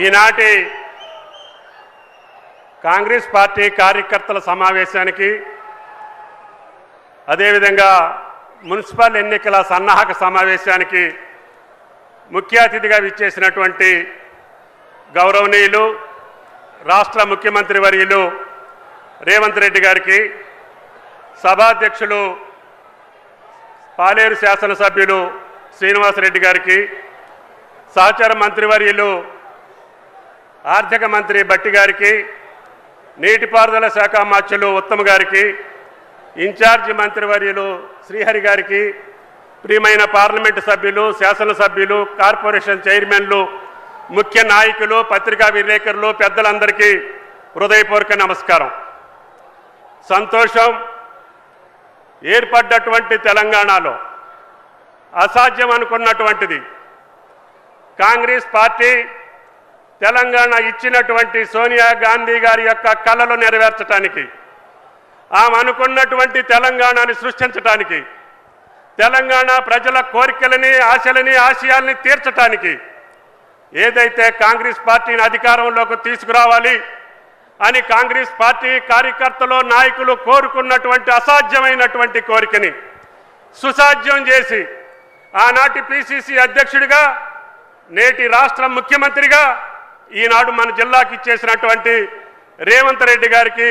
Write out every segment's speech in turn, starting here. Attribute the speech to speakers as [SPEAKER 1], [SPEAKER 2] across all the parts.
[SPEAKER 1] ఈనాటి కాంగ్రెస్ పార్టీ కార్యకర్తల సమావేశానికి అదేవిధంగా మున్సిపల్ ఎన్నికల సన్నాహక సమావేశానికి ముఖ్య అతిథిగా విచ్చేసినటువంటి గౌరవనీయులు రాష్ట్ర ముఖ్యమంత్రి వర్యులు రేవంత్ రెడ్డి గారికి, సభాధ్యక్షులు పాలేరు శాసనసభ్యులు శ్రీనివాసరెడ్డి గారికి, సహచర మంత్రివర్యులు ఆర్థిక మంత్రి బట్టి గారికి, నీటిపారుదల శాఖ మంత్రులు ఉత్తమ్ గారికి, ఇన్ఛార్జి మంత్రివర్యులు శ్రీహరి గారికి, ప్రియమైన పార్లమెంటు సభ్యులు, శాసనసభ్యులు, కార్పొరేషన్ చైర్మన్లు, ముఖ్య నాయకులు, పత్రికా విలేకరులు, పెద్దలందరికీ హృదయపూర్వక నమస్కారం. సంతోషం. ఏర్పడ్డటువంటి తెలంగాణలో అసాధ్యం అనుకున్నటువంటిది కాంగ్రెస్ పార్టీ తెలంగాణ ఇచ్చినటువంటి సోనియా గాంధీ గారి యొక్క కలలు నెరవేర్చడానికి, ఆమె అనుకున్నటువంటి తెలంగాణని సృష్టించడానికి, తెలంగాణ ప్రజల కోరికలని, ఆశలని, ఆశయాల్ని తీర్చడానికి ఏదైతే కాంగ్రెస్ పార్టీని అధికారంలోకి తీసుకురావాలి అని కాంగ్రెస్ పార్టీ కార్యకర్తలు, నాయకులు కోరుకున్నటువంటి అసాధ్యమైనటువంటి కోరికని సుసాధ్యం చేసి ఆనాటి పిసిసి అధ్యక్షుడిగా, నేటి రాష్ట్ర ముఖ్యమంత్రిగా ఈనాడు మన జిల్లాకి ఇచ్చేసినటువంటి రేవంత్ రెడ్డి గారికి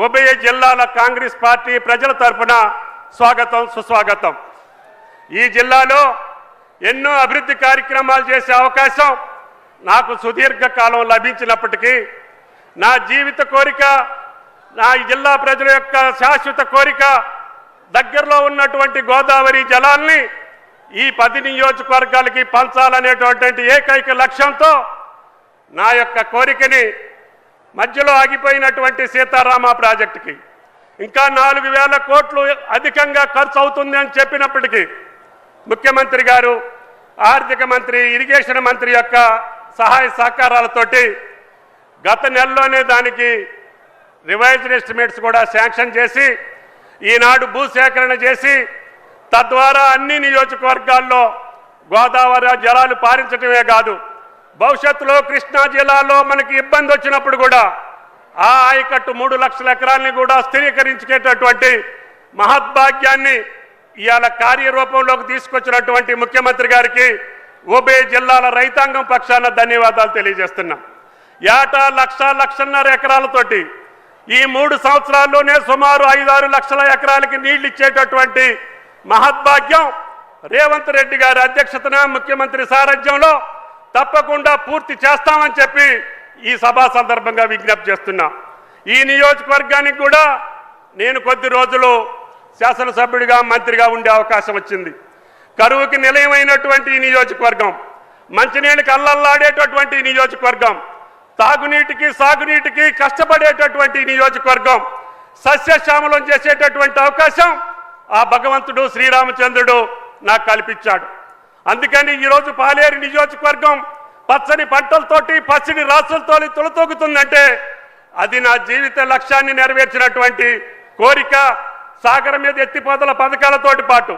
[SPEAKER 1] ఉభయ జిల్లాల కాంగ్రెస్ పార్టీ ప్రజల తరఫున స్వాగతం, సుస్వాగతం. ఈ జిల్లాలో ఎన్నో అభివృద్ధి కార్యక్రమాలు చేసే అవకాశం నాకు సుదీర్ఘకాలం లభించినప్పటికీ నా జీవిత కోరిక, నా జిల్లా ప్రజల యొక్క శాశ్వత కోరిక దగ్గరలో ఉన్నటువంటి గోదావరి జలాల్ని ఈ 10 నియోజకవర్గాలకి పంచాలనేటువంటి ఏకైక లక్ష్యంతో నా యొక్క కోరికని మధ్యలో ఆగిపోయినటువంటి సీతారామ ప్రాజెక్టుకి ఇంకా 4,000 కోట్లు అధికంగా ఖర్చు అవుతుంది అని చెప్పినప్పటికీ ముఖ్యమంత్రి గారు, ఆర్థిక మంత్రి, ఇరిగేషన్ మంత్రి యొక్క సహాయ సహకారాలతోటి గత నెలలోనే దానికి రివైజ్డ్ ఎస్టిమేట్స్ కూడా శాంక్షన్ చేసి ఈనాడు భూసేకరణ చేసి తద్వారా అన్ని నియోజకవర్గాల్లో గోదావరి జలాలు పారించడమే కాదు, భవిష్యత్తులో కృష్ణా జిల్లాలో మనకి ఇబ్బంది వచ్చినప్పుడు కూడా ఆ ఆయకట్టు 3 లక్షల ఎకరాలని కూడా స్థిరీకరించుకునేటటువంటి మహద్భాగ్యాన్ని ఇవాళ కార్యరూపంలోకి తీసుకొచ్చినటువంటి ముఖ్యమంత్రి గారికి ఉభయ జిల్లాల రైతాంగం పక్షాన ధన్యవాదాలు తెలియజేస్తున్నాం. ఏటా 1,00,000-1,50,000 ఎకరాలతోటి ఈ 3 సంవత్సరాల్లోనే సుమారు 5-6 లక్షల ఎకరాలకి నీళ్లు ఇచ్చేటటువంటి మహద్భాగ్యం రేవంత్ రెడ్డి గారి అధ్యక్షతన ముఖ్యమంత్రి సారథ్యంలో తప్పకుండా పూర్తి చేస్తామని చెప్పి ఈ సభా సందర్భంగా విజ్ఞప్తి చేస్తున్నా. ఈ నియోజకవర్గానికి కూడా నేను కొద్ది రోజులు శాసనసభ్యుడిగా, మంత్రిగా ఉండే అవకాశం వచ్చింది. కరువుకి నిలయమైనటువంటి ఈ నియోజకవర్గం, మంచినీళ్ళకి అల్లల్లాడేటటువంటి నియోజకవర్గం, తాగునీటికి, సాగునీటికి కష్టపడేటటువంటి నియోజకవర్గం, సస్యశ్యామలం చేసేటటువంటి అవకాశం ఆ భగవంతుడు శ్రీరామచంద్రుడు నాకు కల్పించాడు. అందుకని ఈరోజు పాలేరు నియోజకవర్గం పచ్చని పంటలతోటి, పచ్చని రాసులతో తొలతూగుతుందంటే అది నా జీవిత లక్ష్యాన్ని నెరవేర్చినటువంటి కోరిక. సాగరం మీద ఎత్తిపోతల పథకాలతోటి పాటు,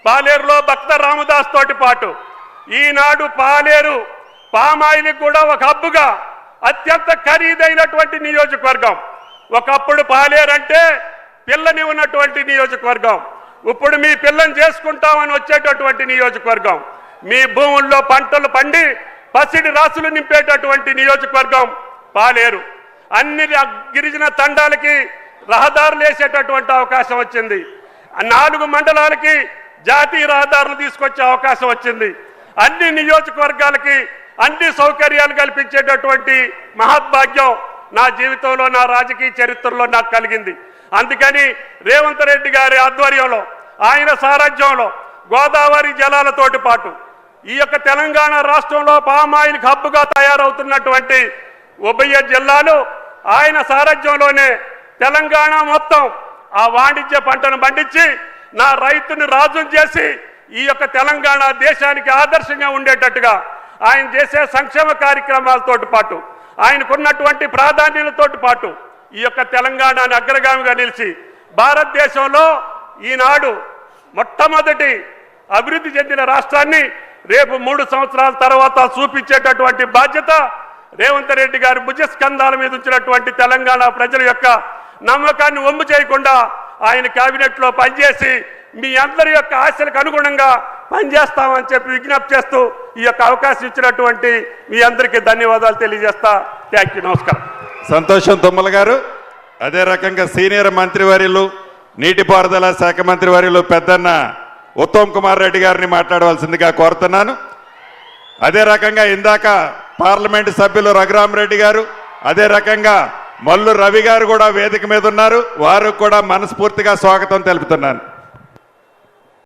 [SPEAKER 1] పాలేరులో భక్త రామదాస్ తోటి పాటు ఈనాడు పాలేరు పామాయిల్కి కూడా ఒక హబ్బుగా అత్యంత ఖరీదైనటువంటి నియోజకవర్గం. ఒకప్పుడు పాలేరు అంటే పిల్లని ఉన్నటువంటి నియోజకవర్గం, ఇప్పుడు మీ పిల్లని చేసుకుంటామని వచ్చేటటువంటి నియోజకవర్గం, మీ భూముల్లో పంటలు పండి పసిడి రాసులు నింపేటటువంటి నియోజకవర్గం పాలేరు. అన్ని గిరిజన తండాలకి రహదారులు వేసేటటువంటి అవకాశం వచ్చింది. 4 మండలాలకి జాతీయ రహదారులు తీసుకొచ్చే అవకాశం వచ్చింది. అన్ని నియోజకవర్గాలకి అన్ని సౌకర్యాలు కల్పించేటటువంటి మహద్భాగ్యం నా జీవితంలో, నా రాజకీయ చరిత్రలో నాకు కలిగింది. అందుకని రేవంత్ రెడ్డి గారి ఆధ్వర్యంలో, ఆయన సారథ్యంలో గోదావరి జలాలతోటి పాటు ఈ యొక్క తెలంగాణ రాష్ట్రంలో పామాయిల్ హబ్బుగా తయారవుతున్నటువంటి ఉభయ జిల్లాలు ఆయన సారథ్యంలోనే తెలంగాణ మొత్తం ఆ వాణిజ్య పంటను పండించి నా రైతుని రాజును చేసి ఈ యొక్క తెలంగాణ దేశానికి ఆదర్శంగా ఉండేటట్టుగా ఆయన చేసే సంక్షేమ కార్యక్రమాలతోటి పాటు, ఆయనకున్నటువంటి ప్రాధాన్యతలతోటి పాటు ఈ యొక్క తెలంగాణని అగ్రగామిగా నిలిచి భారతదేశంలో ఈనాడు మొట్టమొదటి అభివృద్ధి చెందిన రాష్ట్రాన్ని రేపు 3 సంవత్సరాల తర్వాత చూపించేటటువంటి బాధ్యత రేవంత్ రెడ్డి గారు భుజస్కంధాల మీద ఉంచినటువంటి తెలంగాణ ప్రజల యొక్క నమ్మకాన్ని వమ్ము చేయకుండా ఆయన కేబినెట్లో పనిచేసి మీ అందరి యొక్క ఆశలకు అనుగుణంగా పనిచేస్తామని చెప్పి విజ్ఞప్తి చేస్తూ ఈ యొక్క అవకాశం ఇచ్చినటువంటి మీ అందరికీ ధన్యవాదాలు తెలియజేస్తా. Thank you. నమస్కారం.
[SPEAKER 2] సంతోషం తుమ్మల గారు. అదే రకంగా సీనియర్ మంత్రివర్యులు నీటిపారుదల శాఖ మంత్రివర్యులు పెద్దన్న ఉత్తమ్ కుమార్ రెడ్డి గారిని మాట్లాడవలసిందిగా కోరుతున్నాను. అదే రకంగా ఇందాక పార్లమెంటు సభ్యులు రఘురామరెడ్డి గారు, అదే రకంగా మల్లు రవి గారు కూడా వేదిక మీద ఉన్నారు. వారు కూడా మనస్ఫూర్తిగా స్వాగతం తెలుపుతున్నాను.